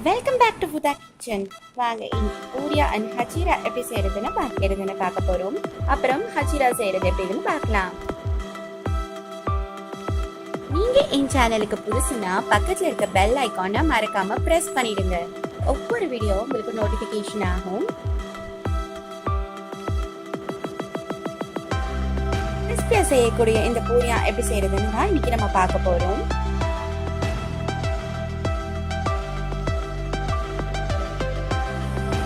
Welcome back to ஃபுதா kitchen. வாங்க இன்னைக்கு பூரியா அண்ட் ஹஜீரா எப்படி செய்யறதுன்னு பார்க்க போறோம். அப்புறம் ஹஜீரா செய்யறது எப்படின்னு பார்க்கலாம். நீங்க என் சேனலுக்கு புதுசுனா பக்கத்துல இருக்க பெல் ஐகானை மறக்காம பிரஸ் பண்ணிடுங்க. ஒவ்வொரு வீடியோ உங்களுக்கு நோட்டிபிகேஷன் ஆகும். கிறிஸ்பியா செய்யக்கூடிய இந்த பூரியா எப்படி செய்யறதுன்னு தான் இன்னைக்கு நம்ம பார்க்க போறோம்.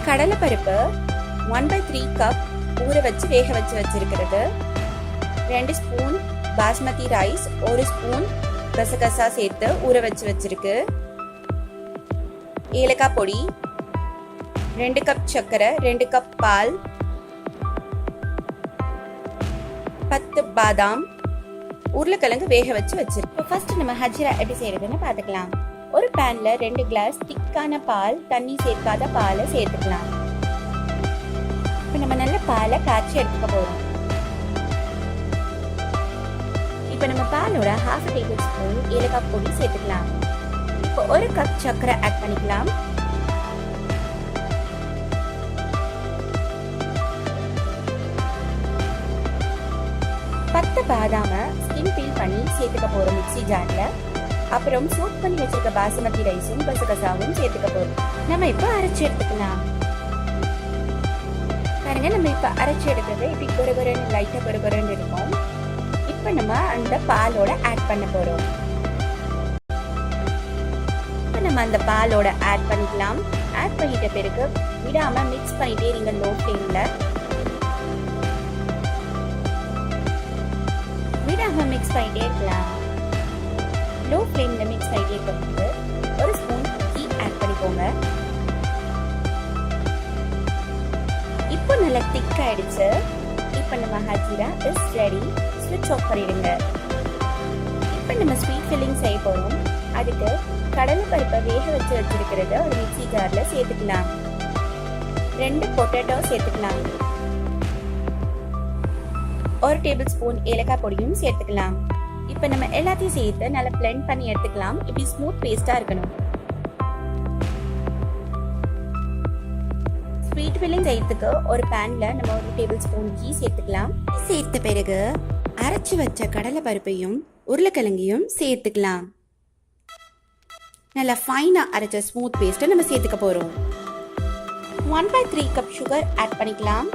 கடலை பருப்பு 1/3 கப் ஊற வச்சு வேக வச்சு வச்சிருக்கிறது. 2 ஸ்பூன் பாஸ்மதி ரைஸ், 1 ஸ்பூன் கசகசா சேர்த்து ஊற வச்சு வச்சிருக்கு. ஏலக்காய் பொடி, 2 கப் சர்க்கரை, 2 கப் பால், 10 பாதாம், உருளைக்கிழங்கு வேக வச்சு வச்சிருக்கு. ஃபர்ஸ்ட் நம்ம ஹஜ்ரா எப்படி செய்யறதுன்னு பார்த்துக்கலாம். ஒரு பேன்ல 2 கிளாஸ் திக்கான பால், தண்ணி சேர்க்காத பாலை சேர்த்துக்கலாம். இப்போ நம்ம நல்ல பாலை காய்ச்சி எடுத்துக்க போறோம். இப்போ நம்ம பாலோட 1/2 டேபிள் ஸ்பூன் ஏலக்காய் பொடி சேர்த்துக்கலாம். இப்போ 1 கப் சர்க்கரை ஆட் பண்ணிக்கலாம். பாதாம ஸ்கின் பீல் பண்ணி சேர்த்துக்க போறோம் மிக்ஸி ஜார்ல. அப்புறம் சோக் பண்ணி வச்சிருக்க பாசுமதி ரைஸும் கசகசாவும் சேர்த்துக்க போறோம். நம்ம இப்ப அரைச்சு எடுத்துக்கலாம். பாருங்க, நம்ம இப்ப அரைச்சு எடுத்தது இப்படி கொரகொரன்னு லைட்டா கொரகொரன்னு இருக்கும். இப்ப நம்ம அந்த பாலோட ஆட் பண்ண போறோம். இப்ப நம்ம அந்த பாலோட ஆட் பண்ணிக்கலாம். ஆட் பண்ணிட்ட பிறகு விடாம மிக்ஸ் பண்ணிட்டே இருங்க லோ ஃப்ளேம்ல. விடாம மிக்ஸ் பண்ணிட்டே இருக்கலாம். லோ ஃப்ளேம்ல மிக்ஸ் பண்ணிட்டே இருக்கும்போது 1 ஸ்பூன் கீ ஆட் பண்ணிக்கோங்க. இப்போ நல்லா திக் ஆயிடுச்சு. இப்போ நம்ம ஹஜீரா இஸ் ரெடி. ஸ்விட்ச் ஆஃப் பண்ணிடுங்க. இப்போ நம்ம ஸ்வீட் ஃபில்லிங் செய்ய போறோம். அதுக்கு கடலை பருப்பை வேக வச்சு வச்சிருக்கிறத ஒரு மிக்ஸி ஜார்ல சேர்த்துக்கலாம். 2 பொட்டேட்டோ சேர்த்துக்கலாம். 1 டேபிள் ஸ்பூன் ஏலக்காய் பொடியும் சேர்த்துக்கலாம். இப்போ நம்ம எல்லாத்தையும் சேர்த்து நல்லா பிளெண்ட் பண்ணி எடுத்துக்கலாம். இப்படி ஸ்மூத் பேஸ்டா இருக்கணும். ஸ்வீட் ஃபில்லிங் செய்யறதுக்கு ஒரு பேன்ல நம்ம 1 டேபிள் ஸ்பூன் கீ சேர்த்துக்கலாம். சேர்த்த பிறகு அரைச்சு வச்ச கடலை பருப்பையும் உருளைக்கிழங்கையும் சேர்த்துக்கலாம். நல்லா ஃபைனா அரைச்ச ஸ்மூத் பேஸ்ட்டை நம்ம சேர்த்துக்க போறோம். 1/3 கப் சுகர் ஆட் பண்ணிக்கலாம்.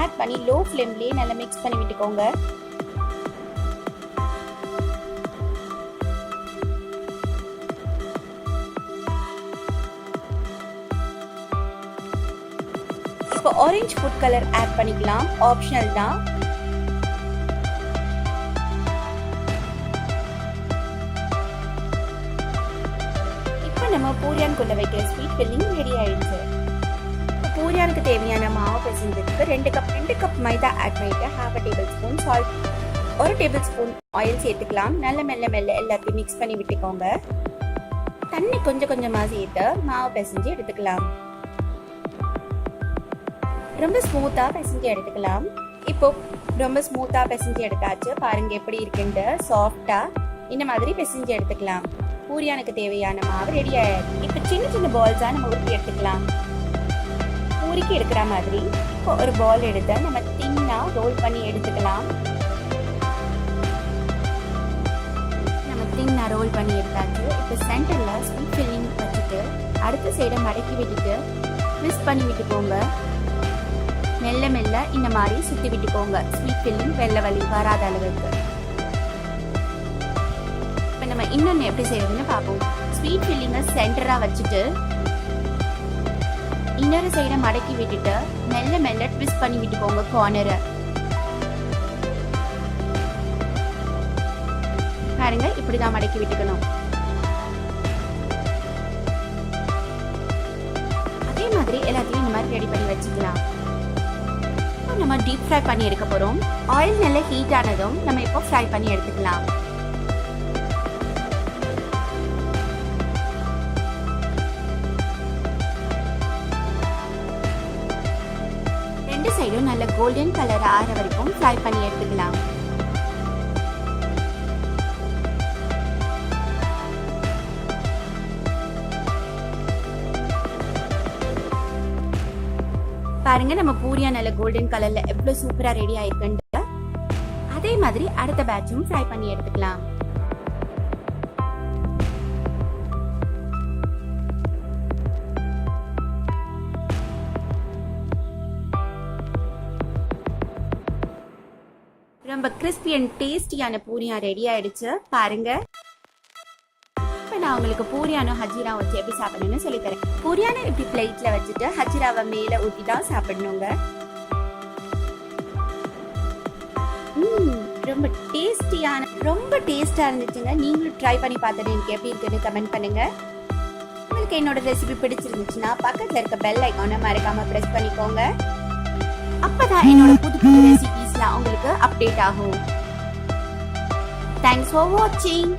ஆட் பண்ணி லோ ஃப்ளேம்லயே நல்லா மிக்ஸ் பண்ணி விட்டுக்கோங்க. இப்போ ஆரஞ்சு ஃபுட் கலர் ஆட் பண்ணிக்கலாம். ஆப்ஷனல் தான். இப்போ நம்ம பூரியானுக்குள்ள வைக்கிற ஸ்வீட் ஃபில்லிங் ரெடி ஆயிடுச்சு. பூரியானுக்கு தேவையான மாவு பிசைஞ்சதுக்கு 2 கப் மைதா ஆட் பண்ணிட்டு 1/2 table spoon salt, 1 table spoon oil சேர்த்துக்கலாம். நல்ல மெல்ல எல்லாத்தையும் மிக்ஸ் பண்ணி விட்டுக்கோங்க. தண்ணி கொஞ்சம் கொஞ்சமா சேர்த்து மாவு பிசைஞ்சு எடுத்துக்கலாம். ரொம்ப ஸ்மூத்தா பிசைஞ்சு எடுத்துக்கலாம். இப்போ ரொம்ப ஸ்மூத்தா பிசைஞ்சு எடுத்தாச்சு. பாருங்க எப்படி இருக்குன்னு. சாஃப்டா இந்த மாதிரி பிசைஞ்சு எடுத்துக்கலாம். பூரியானுக்கு தேவையான மாவு ரெடி ஆயிடுச்சு. இப்போ சின்ன சின்ன பால்ஸா நம்ம உருட்டி எடுத்துக்கலாம். பூரிக்கு எடுக்கிற மாதிரி இப்போ ஒரு பால் எடுத்து நம்ம தின்னா ரோல் பண்ணி எடுத்துக்கலாம். நம்ம தின்னா ரோல் பண்ணி எடுத்தாச்சு. இப்போ சென்டர்ல ஸ்வீட் ஃபில்லிங் வச்சுட்டு அடுத்த சைடை மடக்கி விட்டுட்டு ட்விஸ்ட் பண்ணி விட்டுக்கோங்க. மெல்ல இந்த மாதிரி சுத்தி விட்டுக்கோங்க. ஸ்வீட் ஃபில்லிங் வெள்ளை வலி வராத அளவுக்கு. இப்போ நம்ம இன்னொன்று எப்படி செய்யறதுன்னு பார்ப்போம். ஸ்வீட் ஃபில்லிங்கை சென்டரா வச்சுட்டு இன்னொரு சைடை மடக்கி விட்டுட்டு மெல்ல ட்விஸ்ட் பண்ணி விட்டுக்கோங்க கார்னரை. பாருங்க, இப்படிதான் மடக்கி விட்டுக்கணும். அதே மாதிரி எல்லாத்தையும் இந்த மாதிரி ரெடி பண்ணி வச்சுக்கலாம். நம்ம டீப் ஃப்ரை பண்ணி எடுக்க போறோம். ஆயில் நல்லா ஹீட் ஆனதும் நம்ம இப்போ ஃப்ரை பண்ணி எடுத்துக்கலாம். ரெண்டு சைடும் நல்ல கோல்டன் கலர் ஆற வரைக்கும் ஃப்ரை பண்ணி எடுத்துக்கலாம். பாருங்க நம்ம பூரியா நல்ல கோல்டன் கலர்ல எவ்வளவு சூப்பரா ரெடி ஆயிருக்குன்னு. அதே மாதிரி அடுத்த பேட்சும் ஃப்ரை பண்ணி எடுத்துக்கலாம். ரொம்ப கிறிஸ்பி அண்ட் டேஸ்டியான பூரியா ரெடி ஆயிடுச்சு பாருங்க. இப்ப நான் உங்களுக்கு பூரியானோ ஹஜிரா வச்சு எப்படி சாப்பிடணும்னு சொல்லி தரேன். பூரியானோ இப்படி பிளேட்ல வச்சுட்டு ஹஜிராவை மேல ஊத்தி தான் சாப்பிடணுங்க. ரொம்ப டேஸ்டியான ரொம்ப டேஸ்டா இருந்துச்சுங்க. நீங்களும் ட்ரை பண்ணி பார்த்துட்டு எனக்கு எப்படி இருக்குன்னு கமெண்ட் பண்ணுங்க. உங்களுக்கு என்னோட ரெசிபி பிடிச்சிருந்துச்சுன்னா பக்கத்துல இருக்க பெல் ஐகானை மறக்காம பிரஸ் பண்ணிக்கோங்க. அப்பதான் என்னோட புது புது ரெசிபிஸ்லாம் உங்களுக்கு அப்டேட் ஆகும். தேங்க்ஸ் ஃபார் வாட்சிங்.